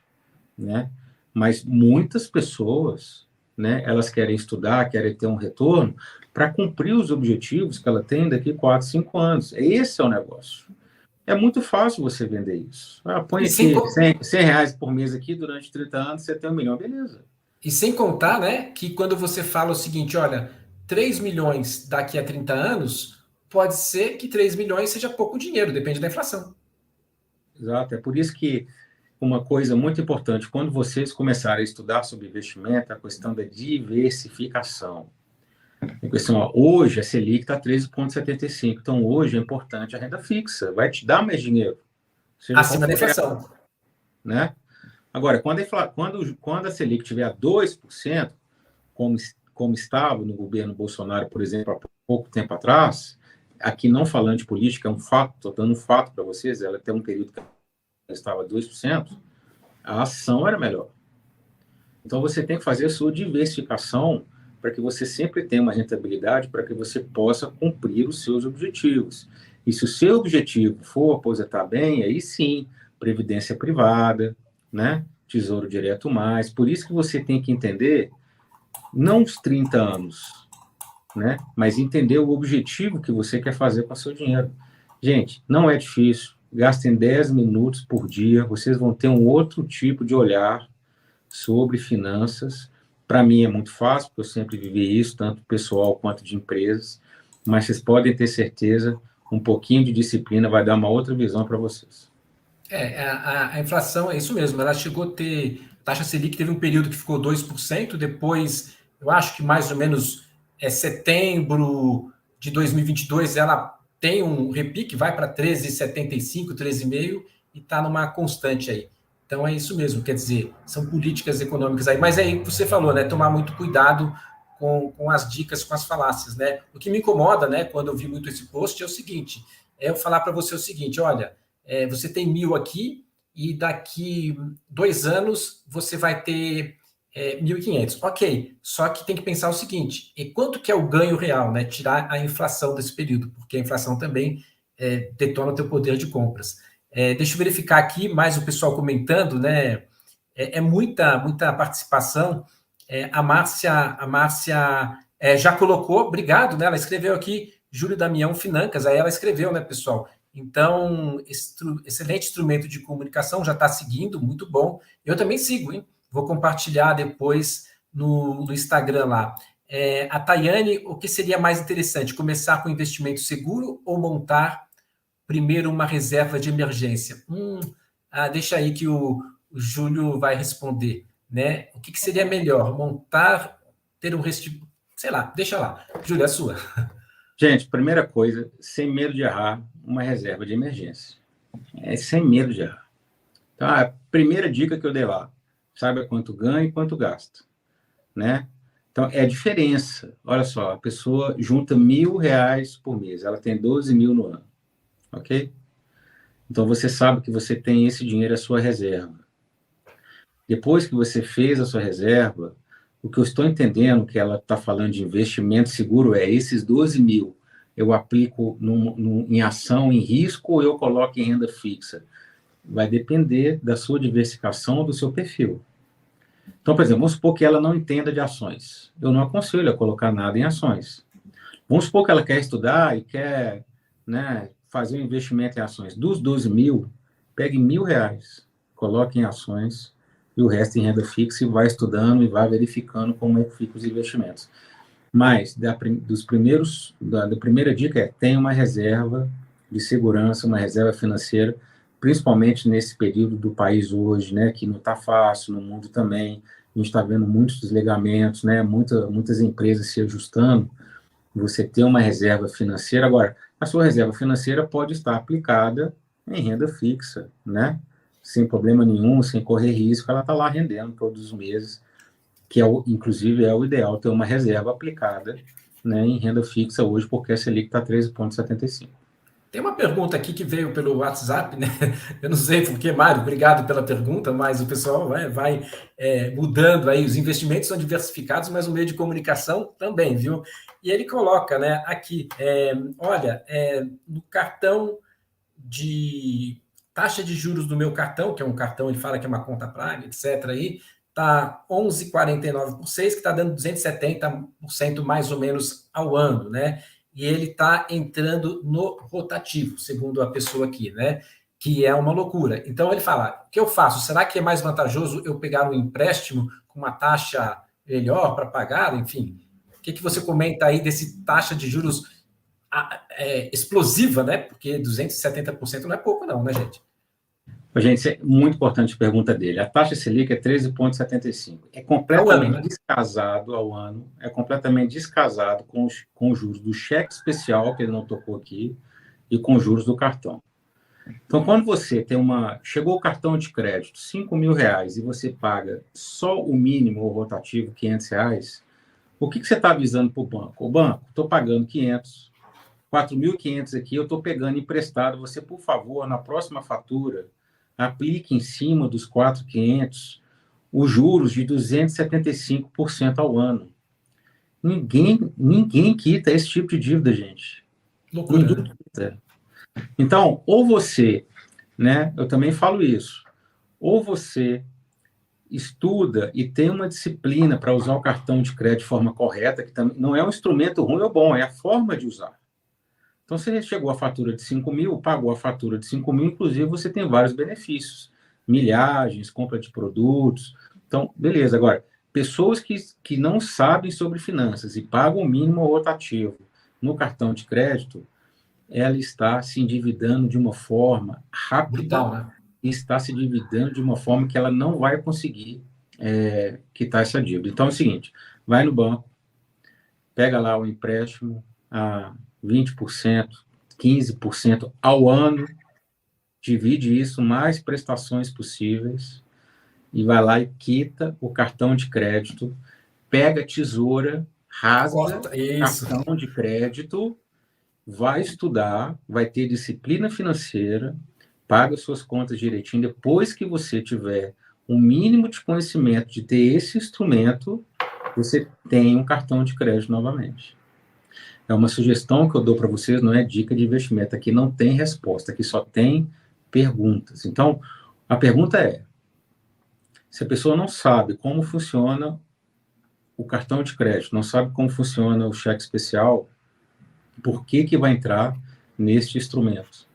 né? Mas muitas pessoas, né, elas querem estudar, querem ter um retorno para cumprir os objetivos que ela tem daqui 4, 5 anos. Esse é o negócio. É muito fácil você vender isso. Põe E sem, aqui R$ 100 reais por mês aqui durante 30 anos, você tem 1 milhão, beleza. e sem contar, né, que quando você fala o seguinte, olha, 3 milhões daqui a 30 anos, pode ser que 3 milhões seja pouco dinheiro, depende da inflação. Exato. É por isso que uma coisa muito importante, quando vocês começarem a estudar sobre investimento, a questão da diversificação. A questão, hoje a Selic está 13,75. Então, hoje é importante a renda fixa. Vai te dar mais dinheiro, seja qual Acima da for ela, inflação. né? Agora, quando a Selic tiver a 2%, como estava no governo Bolsonaro, por exemplo, há pouco tempo atrás, aqui não falando de política, é um fato, estou dando um fato para vocês, ela tem um período que ela estava a 2%, a ação era melhor. Então, você tem que fazer a sua diversificação para que você sempre tenha uma rentabilidade, para que você possa cumprir os seus objetivos. E se o seu objetivo for aposentar bem, aí sim, previdência privada, né? Tesouro Direto mais. Por isso que você tem que entender, não os 30 anos, né? Mas entender o objetivo que você quer fazer com o seu dinheiro. Gente, não é difícil. Gastem 10 minutos por dia, vocês vão ter um outro tipo de olhar sobre finanças. Para mim é muito fácil, porque eu sempre vivi isso, tanto pessoal quanto de empresas, mas vocês podem ter certeza, um pouquinho de disciplina vai dar uma outra visão para vocês. A inflação é isso mesmo, ela chegou a ter, taxa Selic teve um período que ficou 2%, depois, eu acho que mais ou menos setembro de 2022, ela tem um repique, vai para 13,75, 13,5 e está numa constante aí. Então é isso mesmo, quer dizer, são políticas econômicas aí, mas aí você falou, né, tomar muito cuidado com as dicas, com as falácias, né? O que me incomoda, né, quando eu vi muito esse post é o seguinte, é eu falar para você o seguinte, olha, você tem 1.000 aqui e daqui 2 anos você vai ter 1.500. Ok, só que tem que pensar o seguinte, e quanto que é o ganho real, né? Tirar a inflação desse período, porque a inflação também detona o teu poder de compras. Deixa eu verificar aqui, mais o pessoal comentando, né? Muita participação. A Márcia Já colocou, obrigado, né? Ela escreveu aqui, Júlio Damião Financas, aí ela escreveu, né, pessoal? Então, excelente instrumento de comunicação, já está seguindo, muito bom. Eu também sigo, hein? Vou compartilhar depois no Instagram lá. A Tayane, o que seria mais interessante? Começar com investimento seguro ou montar primeiro uma reserva de emergência? Deixa aí que o Júlio vai responder, né? O que seria melhor? Montar, ter um sei lá, deixa lá. Júlio, é sua. Gente, primeira coisa, sem medo de errar, uma reserva de emergência. Sem medo de errar. Então, a primeira dica que eu dei lá, saiba quanto ganha e quanto gasta, né? Então, é a diferença. Olha só, a pessoa junta R$ 1.000 por mês, ela tem 12 mil no ano, ok? Então, você sabe que você tem esse dinheiro à sua reserva. Depois que você fez a sua reserva, o que eu estou entendendo que ela está falando de investimento seguro é esses 12 mil eu aplico em ação em risco ou eu coloco em renda fixa? Vai depender da sua diversificação, do seu perfil. Então, por exemplo, vamos supor que ela não entenda de ações. Eu não aconselho a colocar nada em ações. Vamos supor que ela quer estudar e quer, né, fazer um investimento em ações. Dos 12 mil, pegue R$ 1.000, coloque em ações e o resto em renda fixa e vai estudando e vai verificando como é que ficam os investimentos. Mas, da primeira dica tenha uma reserva de segurança, uma reserva financeira, principalmente nesse período do país hoje, né, que não está fácil, no mundo também. A gente está vendo muitos desligamentos, né, muitas empresas se ajustando. Você ter uma reserva financeira. Agora, a sua reserva financeira pode estar aplicada em renda fixa, né? Sem problema nenhum, sem correr risco, ela está lá rendendo todos os meses, que inclusive é o ideal ter uma reserva aplicada, né, em renda fixa hoje, porque a Selic está 13,75. Tem uma pergunta aqui que veio pelo WhatsApp, né? Eu não sei por que, Mário, obrigado pela pergunta, mas o pessoal vai mudando aí. Os investimentos são diversificados, mas o meio de comunicação também, viu? E ele coloca, né, aqui, olha, no cartão de taxa de juros do meu cartão, que é um cartão, ele fala que é uma conta Prime, etc. aí, tá 11,49 por 6, que está dando 270% mais ou menos ao ano, né? E ele está entrando no rotativo, segundo a pessoa aqui, né? Que é uma loucura. Então ele fala: o que eu faço? Será que é mais vantajoso eu pegar um empréstimo com uma taxa melhor para pagar? Enfim, o que você comenta aí desse taxa de juros explosiva, né? Porque 270% não é pouco, não, né, gente? Gente, é muito importante a pergunta dele. A taxa Selic é 13,75. É completamente Ano, né? descasado ao ano, é completamente descasado com os juros do cheque especial, que ele não tocou aqui, e com os juros do cartão. Então, quando você chegou o cartão de crédito, R$ 5.000, e você paga só o mínimo ou rotativo, R$ 500, o que você está avisando para o banco? O banco, estou pagando 500, 4.500 aqui, eu estou pegando emprestado. Você, por favor, na próxima fatura, aplique em cima dos 4.500 os juros de 275% ao ano. Ninguém quita esse tipo de dívida, gente. Loucura, Ninguém né? quita. Então, ou você, né, eu também falo isso, ou você estuda e tem uma disciplina para usar o cartão de crédito de forma correta, que também não é um instrumento ruim ou bom, é a forma de usar. Então, se chegou a fatura de 5.000, pagou a fatura de 5.000, inclusive você tem vários benefícios, milhagens, compra de produtos. Então, beleza. Agora, pessoas que não sabem sobre finanças e pagam o mínimo ou rotativo no cartão de crédito, ela está se endividando de uma forma rápida Brutal, né? e está se endividando de uma forma que ela não vai conseguir quitar essa dívida. Então é o seguinte, vai no banco, pega lá o empréstimo a 20%, 15% ao ano, divide isso mais prestações possíveis e vai lá e quita o cartão de crédito, pega a tesoura, rasga Corta, o isso. cartão de crédito, vai estudar, vai ter disciplina financeira, paga suas contas direitinho. Depois que você tiver um mínimo de conhecimento de ter esse instrumento, você tem um cartão de crédito novamente. É uma sugestão que eu dou para vocês, não é dica de investimento. Aqui não tem resposta, aqui só tem perguntas. Então, a pergunta é: se a pessoa não sabe como funciona o cartão de crédito, não sabe como funciona o cheque especial, por que que vai entrar neste instrumento?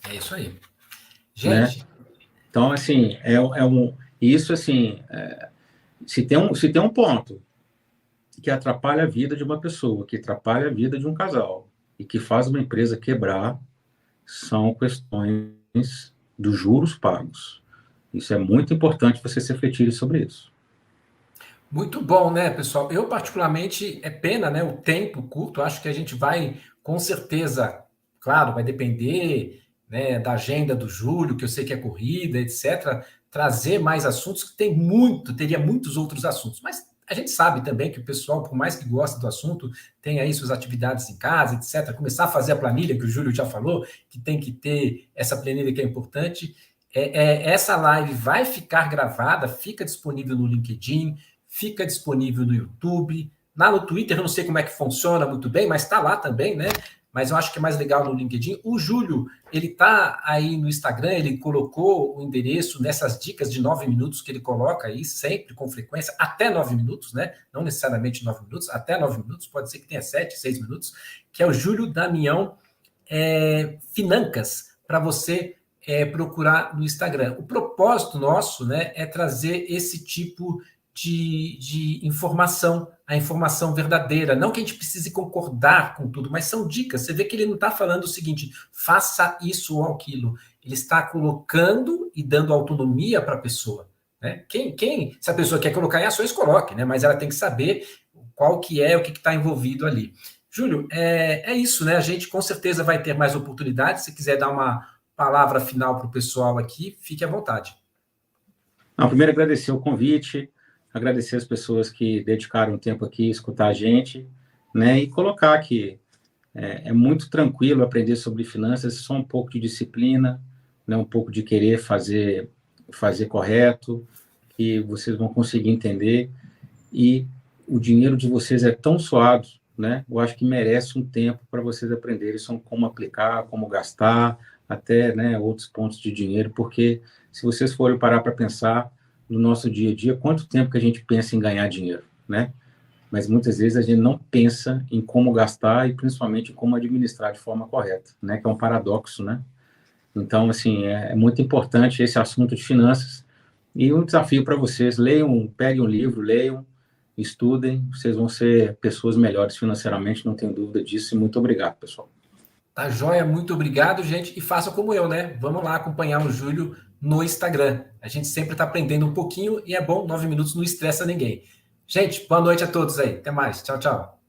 É isso aí. Né? Gente, Então, assim, isso, assim, se tem um ponto que atrapalha a vida de uma pessoa, que atrapalha a vida de um casal e que faz uma empresa quebrar, são questões dos juros pagos. Isso é muito importante você se refletir sobre isso. muito bom, né, pessoal? Eu, particularmente, é pena, né, o tempo curto. Acho que a gente vai, com certeza, claro, vai depender, né, da agenda do Júlio, que eu sei que é corrida, etc., trazer mais assuntos, que tem muito, teria muitos outros assuntos. Mas a gente sabe também que o pessoal, por mais que goste do assunto, tem aí suas atividades em casa, etc., começar a fazer a planilha, que o Júlio já falou, que tem que ter essa planilha que é importante. Essa live vai ficar gravada, fica disponível no LinkedIn, fica disponível no YouTube. Lá no Twitter, eu não sei como é que funciona muito bem, mas está lá também, né? Mas eu acho que é mais legal no LinkedIn. O Júlio, ele está aí no Instagram, ele colocou o endereço nessas dicas de 9 minutos que ele coloca aí, sempre, com frequência, até 9 minutos, né? Não necessariamente 9 minutos, até 9 minutos, pode ser que tenha 7, 6 minutos, que é o Júlio Damião Financas, para você procurar no Instagram. O propósito nosso, né, é trazer esse tipo de informação, a informação verdadeira. Não que a gente precise concordar com tudo, mas são dicas. Você vê que ele não está falando o seguinte, faça isso ou aquilo. Ele está colocando e dando autonomia para a pessoa. Né? Se a pessoa quer colocar em ações, coloque, né? Mas ela tem que saber qual que é, o que está envolvido ali. Júlio, é isso, né? A gente com certeza vai ter mais oportunidades. Se quiser dar uma palavra final para o pessoal aqui, fique à vontade. Não, primeiro, agradecer o convite, agradecer as pessoas que dedicaram tempo aqui, escutar a gente, né? E colocar que é muito tranquilo aprender sobre finanças, só um pouco de disciplina, né? Um pouco de querer fazer correto, que vocês vão conseguir entender. E o dinheiro de vocês é tão suado, né? Eu acho que merece um tempo para vocês aprenderem como aplicar, como gastar, até, né, outros pontos de dinheiro, porque se vocês forem parar para pensar no nosso dia a dia, quanto tempo que a gente pensa em ganhar dinheiro, né? Mas muitas vezes a gente não pensa em como gastar e principalmente em como administrar de forma correta, né? Que é um paradoxo, né? Então, assim, é muito importante esse assunto de finanças. E um desafio para vocês: leiam, peguem um livro, leiam, estudem, vocês vão ser pessoas melhores financeiramente, não tenho dúvida disso. E muito obrigado, pessoal. Tá joia? Muito obrigado, gente. E faça como eu, né? Vamos lá acompanhar o Júlio no Instagram. A gente sempre está aprendendo um pouquinho e é bom, 9 minutos não estressa ninguém. Gente, boa noite a todos aí. Até mais. Tchau, tchau.